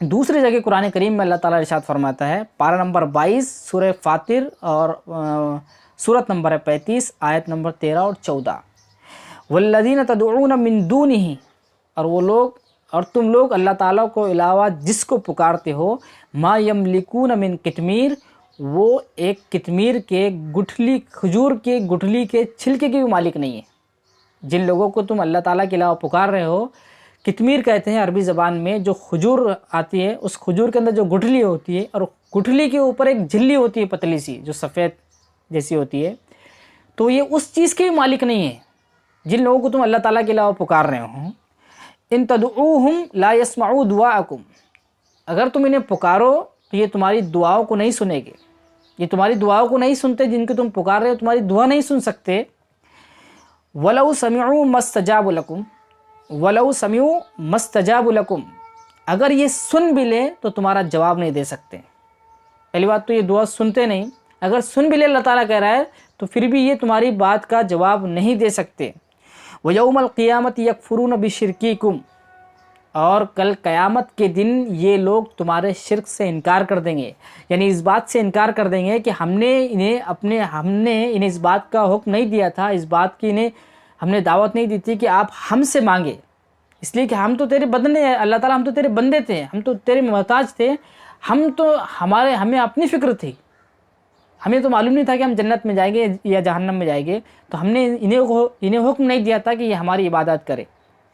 دوسری جگہ قرآن کریم میں اللہ تعالیٰ ارشاد فرماتا ہے، پارہ نمبر 22 سورہ فاطر اور سورت نمبر 35 آیت نمبر 13 اور 14، والذین تدعون من دونہ، اور وہ لوگ اور تم لوگ اللہ تعالیٰ کو علاوہ جس کو پکارتے ہو، ما یملکون من قطمیر، وہ ایک قطمیر کے گٹھلی، کھجور کے گٹھلی کے چھلکے کے بھی مالک نہیں ہے۔ جن لوگوں کو تم اللہ تعالیٰ کے علاوہ پکار رہے ہو، قطمیر کہتے ہیں عربی زبان میں، جو کھجور آتی ہے اس کھجور کے اندر جو گٹھلی ہوتی ہے، اور گٹھلی کے اوپر ایک جھلی ہوتی ہے پتلی سی جو سفید جیسی ہوتی ہے، تو یہ اس چیز کے بھی مالک نہیں ہے جن لوگوں کو تم اللہ تعالیٰ کے علاوہ پکار رہے ہو۔ ان تدعوہم لا یسمعوا دعاءکم، اگر تم انہیں پکارو تو یہ تمہاری دعاؤں کو نہیں سنے گے، یہ تمہاری دعاؤں کو نہیں سنتے، جن کو تم پکار رہے ہو تمہاری دعا نہیں سن سکتے۔ وَلَوْ سَمِعُوا مَا اسْتَجَابُوا لَكُمْ، وَلَوْ سَمِعُوا مَا اسْتَجَابُوا لَكُمْ، اگر یہ سن بھی لے تو تمہارا جواب نہیں دے سکتے۔ پہلی بات تو یہ دعا سنتے نہیں، اگر سن بھی لے اللہ تعالیٰ کہہ رہا ہے تو پھر بھی یہ تمہاری بات کا جواب نہیں دے سکتے۔ وَيَوْمَ الْقِيَامَةِ يَكْفُرُونَ بِشِرْكِكُمْ، اور کل قیامت کے دن یہ لوگ تمہارے شرک سے انکار کر دیں گے، یعنی اس بات سے انکار کر دیں گے کہ ہم نے انہیں اس بات کا حکم نہیں دیا تھا، اس بات کی انہیں ہم نے دعوت نہیں دی تھی کہ آپ ہم سے مانگے، اس لیے کہ ہم تو تیرے بندے ہیں اللہ تعالیٰ، ہم تو تیرے بندے تھے، ہم تو تیرے محتاج تھے، ہمیں اپنی فکر تھی، ہمیں تو معلوم نہیں تھا کہ ہم جنت میں جائیں گے یا جہنم میں جائیں گے، تو ہم نے انہیں حکم نہیں دیا تھا کہ یہ ہماری عبادت کرے۔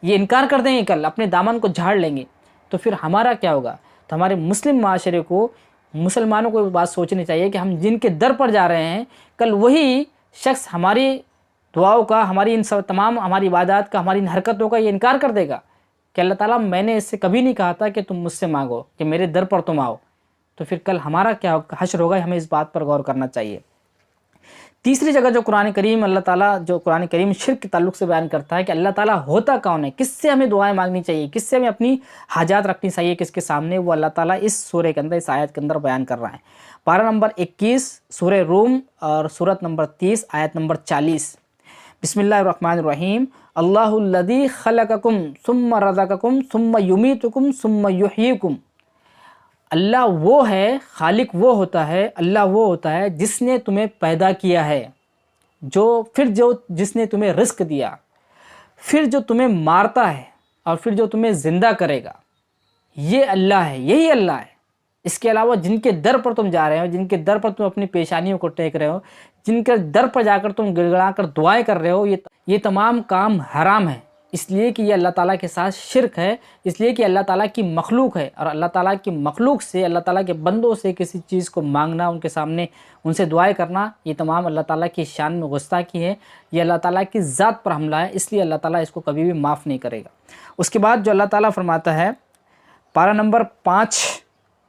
یہ انکار کر دیں گے، کل اپنے دامن کو جھاڑ لیں گے، تو پھر ہمارا کیا ہوگا؟ تو ہمارے مسلم معاشرے کو، مسلمانوں کو بات سوچنی چاہیے کہ ہم جن کے در پر جا رہے ہیں، کل وہی شخص ہماری دعاؤں کا، ہماری ان سب تمام ہماری عبادات کا، ہماری ان حرکتوں کا یہ انکار کر دے گا کہ اللہ تعالیٰ میں نے اس سے کبھی نہیں کہا تھا کہ تم مجھ سے مانگو، کہ میرے در پر تم آؤ، تو پھر کل ہمارا کیا حشر ہوگا؟ ہمیں اس بات پر غور کرنا چاہیے۔ تیسری جگہ جو قرآن کریم شرک کے تعلق سے بیان کرتا ہے کہ اللہ تعالیٰ ہوتا کون ہے، کس سے ہمیں دعائیں مانگنی چاہیے، کس سے ہمیں اپنی حاجات رکھنی چاہیے کس کے سامنے، وہ اللہ تعالیٰ اس سورہ کے اندر، اس آیت کے اندر بیان کر رہا ہے۔ پارہ نمبر 21 سورہ روم اور سورت نمبر 30 آیت نمبر 40، بسم اللہ الرحمن الرحیم، اللہ الذی خلقکم ثم رزقکم ثم یمیتکم ثم یحییکم، اللہ وہ ہے، خالق وہ ہوتا ہے، اللہ وہ ہوتا ہے جس نے تمہیں پیدا کیا ہے، جس نے تمہیں رزق دیا، پھر جو تمہیں مارتا ہے، اور پھر جو تمہیں زندہ کرے گا، یہ اللہ ہے، یہی اللہ ہے۔ اس کے علاوہ جن کے در پر تم جا رہے ہو، جن کے در پر تم اپنی پیشانیوں کو ٹیک رہے ہو، جن کے در پر جا کر تم گڑگڑا کر دعائیں کر رہے ہو، یہ تمام کام حرام ہیں، اس لیے کہ یہ اللہ تعالیٰ کے ساتھ شرک ہے، اس لیے کہ اللہ تعالیٰ کی مخلوق ہے، اور اللہ تعالیٰ کی مخلوق سے، اللہ تعالیٰ کے بندوں سے کسی چیز کو مانگنا، ان کے سامنے ان سے دعائیں کرنا، یہ تمام اللہ تعالیٰ کی شان میں گستاخی ہے، یہ اللہ تعالیٰ کی ذات پر حملہ ہے، اس لیے اللہ تعالیٰ اس کو کبھی بھی معاف نہیں کرے گا۔ اس کے بعد جو اللہ تعالیٰ فرماتا ہے، پارہ نمبر 5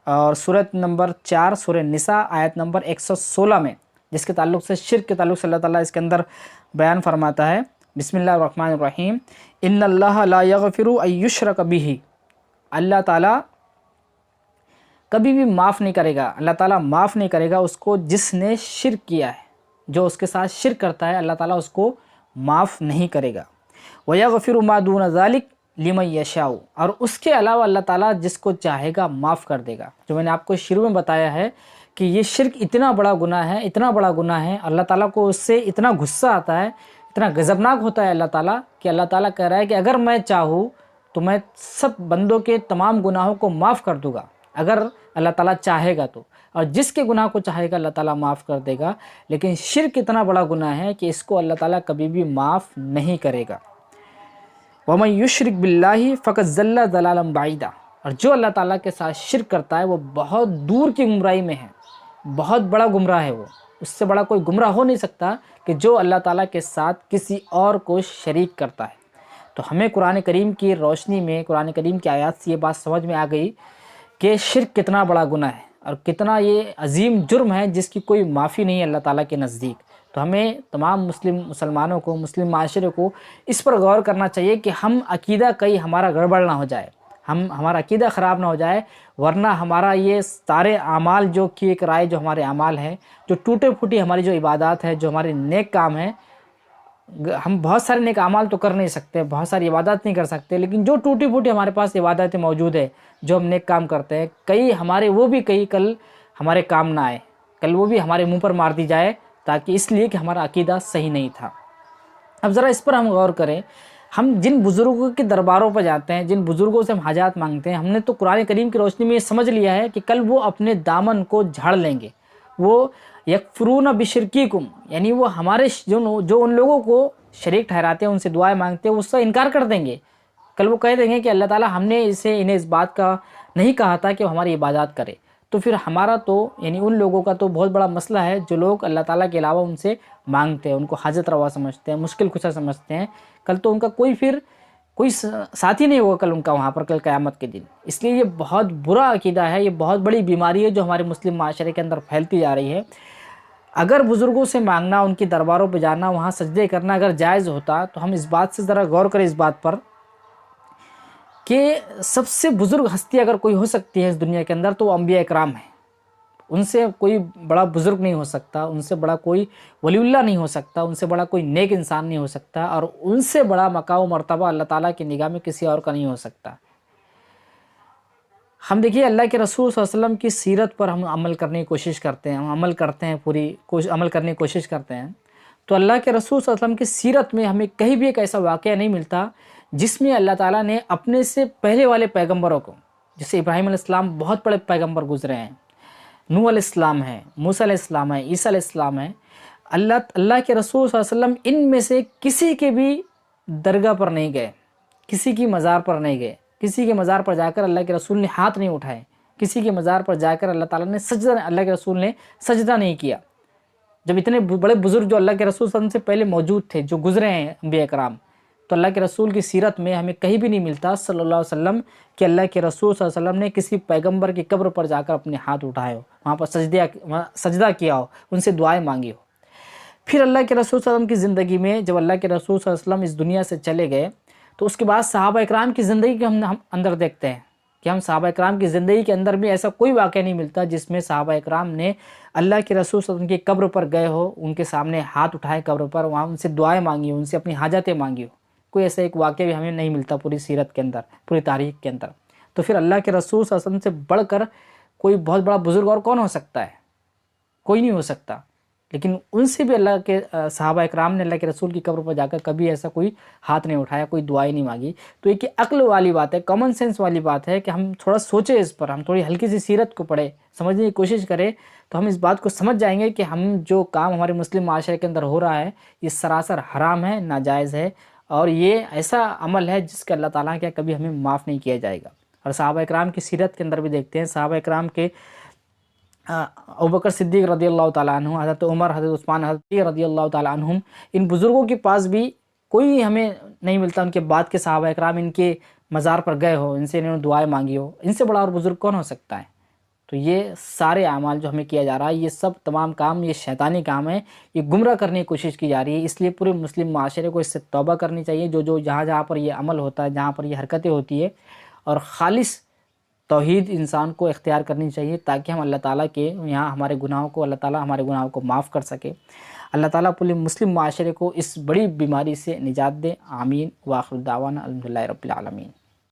اور سورت نمبر 4 سورہ نساء آیت نمبر 116 میں، جس کے تعلق سے شرک کے تعلق سے اللہ تعالیٰ اس کے اندر بیان فرماتا ہے، بسم اللہ الرحمن الرحیم، ان اللہ لا یغفر ان یشرک بہ، اللہ تعالیٰ کبھی بھی معاف نہیں کرے گا، اللہ تعالیٰ معاف نہیں کرے گا اس کو جس نے شرک کیا ہے، جو اس کے ساتھ شرک کرتا ہے اللہ تعالیٰ اس کو معاف نہیں کرے گا۔ وَيَغْفِرُ مَا دُونَ ذَلِكَ لِمَن يَشَاءُ، اور اس کے علاوہ اللہ تعالیٰ جس کو چاہے گا معاف کر دے گا۔ جو میں نے آپ کو شروع میں بتایا ہے کہ یہ شرک اتنا بڑا گناہ ہے، اتنا بڑا گناہ ہے، اللہ تعالیٰ کو اس سے اتنا غصہ آتا ہے، اتنا غضبناک ہوتا ہے اللہ تعالیٰ، کہ اللہ تعالیٰ کہہ رہا ہے کہ اگر میں چاہوں تو میں سب بندوں کے تمام گناہوں کو معاف کر دوں گا، اگر اللہ تعالیٰ چاہے گا تو، اور جس کے گناہ کو چاہے گا اللہ تعالیٰ معاف کر دے گا، لیکن شرک اتنا بڑا گناہ ہے کہ اس کو اللہ تعالیٰ کبھی بھی معاف نہیں کرے گا۔ وَمَن يُشْرِكْ بِاللَّهِ فَقَدْ ضَلَّ ضَلَالًا بَعِيدًا، اور جو اللہ تعالیٰ کے ساتھ شرک کرتا ہے وہ بہت دور کی گمراہی میں ہے، بہت بڑا گمراہ ہے، وہ اس سے بڑا کوئی گمراہ ہو نہیں سکتا کہ جو اللہ تعالیٰ کے ساتھ کسی اور کو شریک کرتا ہے۔ تو ہمیں قرآن کریم کی روشنی میں، قرآن کریم کی آیات سے یہ بات سمجھ میں آ گئی کہ شرک کتنا بڑا گناہ ہے، اور کتنا یہ عظیم جرم ہے جس کی کوئی معافی نہیں ہے اللہ تعالیٰ کے نزدیک۔ تو ہمیں تمام مسلمانوں کو، مسلم معاشرے کو اس پر غور کرنا چاہیے کہ ہم عقیدہ کہیں ہمارا گڑبڑ نہ ہو جائے، ہمارا عقیدہ خراب نہ ہو جائے، ورنہ ہمارا یہ سارے اعمال جو کیے کرائے جو ہمارے اعمال ہیں، جو ٹوٹے پھوٹی ہماری جو عبادات ہے، جو ہمارے نیک کام ہیں، ہم بہت سارے نیک اعمال تو کر نہیں سکتے، بہت ساری عبادات نہیں کر سکتے، لیکن جو ٹوٹی پھوٹی ہمارے پاس عبادتیں موجود ہے، جو ہم نیک کام کرتے ہیں، وہ بھی کئی کل ہمارے کام نہ آئے، کل وہ بھی ہمارے منہ پر مار دی جائے، تاکہ اس لیے کہ ہمارا عقیدہ صحیح نہیں تھا۔ اب ذرا اس پر ہم غور کریں، ہم جن بزرگوں کے درباروں پر جاتے ہیں، جن بزرگوں سے ہم حاجات مانگتے ہیں، ہم نے تو قرآن کریم کی روشنی میں یہ سمجھ لیا ہے کہ کل وہ اپنے دامن کو جھاڑ لیں گے، وہ یکفرون بشرکیکم، یعنی وہ ہمارے جو ان لوگوں کو شریک ٹھہراتے ہیں، ان سے دعائیں مانگتے ہیں، اس سے انکار کر دیں گے۔ کل وہ کہہ دیں گے کہ اللہ تعالیٰ ہم نے انہیں اس بات کا نہیں کہا تھا کہ وہ ہماری عبادات کرے۔ تو پھر ہمارا تو یعنی ان لوگوں کا تو بہت بڑا مسئلہ ہے جو لوگ اللہ تعالیٰ کے علاوہ ان سے مانگتے ہیں، ان کو حاجت روا سمجھتے ہیں، مشکل کشا سمجھتے ہیں، کل تو ان کا کوئی ساتھی نہیں ہوگا کل ان کا وہاں پر، کل قیامت کے دن۔ اس لیے یہ بہت برا عقیدہ ہے، یہ بہت بڑی بیماری ہے جو ہمارے مسلم معاشرے کے اندر پھیلتی جا رہی ہے۔ اگر بزرگوں سے مانگنا، ان کی درباروں پہ جانا، وہاں سجدے کرنا اگر جائز ہوتا تو ہم اس بات سے ذرا غور کریں، اس بات پر کہ سب سے بزرگ ہستی اگر کوئی ہو سکتی ہے اس دنیا کے اندر تو وہ انبیاء اکرام ہیں۔ ان سے کوئی بڑا بزرگ نہیں ہو سکتا، ان سے بڑا کوئی ولی اللہ نہیں ہو سکتا، ان سے بڑا کوئی نیک انسان نہیں ہو سکتا، اور ان سے بڑا مقام و مرتبہ اللہ تعالیٰ کی نگاہ میں کسی اور کا نہیں ہو سکتا۔ ہم دیکھیے اللہ کے رسول صلی اللہ علیہ وسلم کی سیرت پر ہم عمل کرنے کی کوشش کرتے ہیں، ہم عمل کرنے کی کوشش کرتے ہیں، تو اللہ کے رسول صلی اللہ علیہ وسلم کی سیرت میں ہمیں کہیں بھی ایک ایسا واقعہ نہیں ملتا جس میں اللہ تعالیٰ نے اپنے سے پہلے والے پیغمبروں کو، جیسے ابراہیم علیہ السلام بہت بڑے پیغمبر گزرے ہیں، نوح علیہ السلام ہے، موسیٰ علیہ السلام ہے، عیسیٰ علیہ السلام ہے، اللہ کے رسول صلی اللہ علیہ وسلم ان میں سے کسی کے بھی درگاہ پر نہیں گئے، کسی کی مزار پر نہیں گئے، کسی کے مزار پر جا کر اللہ کے رسول نے ہاتھ نہیں اٹھائے، کسی کے مزار پر جا کر اللہ کے رسول نے سجدہ نہیں کیا۔ جب اتنے بڑے بزرگ جو اللہ کے رسول صلی اللہ علیہ وسلم سے پہلے موجود تھے، جو گزرے ہیں انبیاء کرام، تو اللہ کے رسول کی سیرت میں ہمیں کہیں بھی نہیں ملتا صلی اللہ علیہ وسلم کہ اللہ کے رسول صلی اللہ علیہ وسلم نے کسی پیغمبر کی قبر پر جا کر اپنے ہاتھ اٹھائے ہو، وہاں پر سجدہ کیا ہو، ان سے دعائیں مانگی ہو۔ پھر اللہ کے رسول صلی اللہ علیہ وسلم کی زندگی میں جب اللہ کے رسول صلی اللہ علیہ وسلم اس دنیا سے چلے گئے تو اس کے بعد صحابہ اکرام کی زندگی کے ہم اندر دیکھتے ہیں کہ ہم صحابہ اکرام کی زندگی کے اندر بھی ایسا کوئی واقعہ نہیں ملتا جس میں صحابہ اکرام نے اللہ کے رسول صلی اللہ علیہ وسلم کی قبر پر گئے ہو، ان کے سامنے ہاتھ اٹھائے قبر پر، وہاں ان سے دعائیں مانگی ہو، ان سے اپنی حاجتیں مانگی ہو۔ کوئی ایسا ایک واقعہ بھی ہمیں نہیں ملتا پوری سیرت کے اندر، پوری تاریخ کے اندر۔ تو پھر اللہ کے رسول صلی اللہ علیہ وسلم سے بڑھ کر کوئی بہت بڑا بزرگ اور کون ہو سکتا ہے؟ کوئی نہیں ہو سکتا۔ لیکن ان سے بھی اللہ کے صحابہ اکرام نے اللہ کے رسول کی قبر پر جا کر کبھی ایسا کوئی ہاتھ نہیں اٹھایا، کوئی دعائیں نہیں مانگی۔ تو ایک عقل والی بات ہے، کامن سینس والی بات ہے کہ ہم تھوڑا سوچیں اس پر، ہم تھوڑی ہلکی سی سیرت کو پڑھیں، سمجھنے کی کوشش کریں، تو ہم اس بات کو سمجھ جائیں گے کہ ہم جو کام ہمارے مسلم معاشرے کے اندر ہو رہا ہے یہ سراسر حرام ہے، ناجائز ہے، اور یہ ایسا عمل ہے جس کا اللہ تعالیٰ کے کبھی ہمیں معاف نہیں کیا جائے گا۔ اور صحابہ اکرام کی سیرت کے اندر بھی دیکھتے ہیں، صحابہ اکرام کے ابوبکر صدیق رضی اللہ تعالیٰ عنہ، حضرت عمر، حضرت عثمان، حضرت علی رضی اللہ تعالیٰ عنہم، ان بزرگوں کے پاس بھی کوئی ہمیں نہیں ملتا ان کے بعد کے صحابہ اکرام ان کے مزار پر گئے ہو، ان سے انہوں نے دعائیں مانگی ہو۔ ان سے بڑا اور بزرگ کون ہو سکتا ہے؟ تو یہ سارے اعمال جو ہمیں کیا جا رہا ہے، یہ سب تمام کام یہ شیطانی کام ہے، یہ گمراہ کرنے کی کوشش کی جا رہی ہے۔ اس لیے پورے مسلم معاشرے کو اس سے توبہ کرنی چاہیے، جو جہاں پر یہ عمل ہوتا ہے، جہاں پر یہ حرکتیں ہوتی ہے، اور خالص توحید انسان کو اختیار کرنی چاہیے تاکہ ہم اللہ تعالیٰ کے یہاں اللہ تعالیٰ ہمارے گناہوں کو معاف کر سکے۔ اللہ تعالیٰ پورے مسلم معاشرے کو اس بڑی بیماری سے نجات دے۔ آمین۔ وآخر دعوانا الحمدللہ رب العالمین۔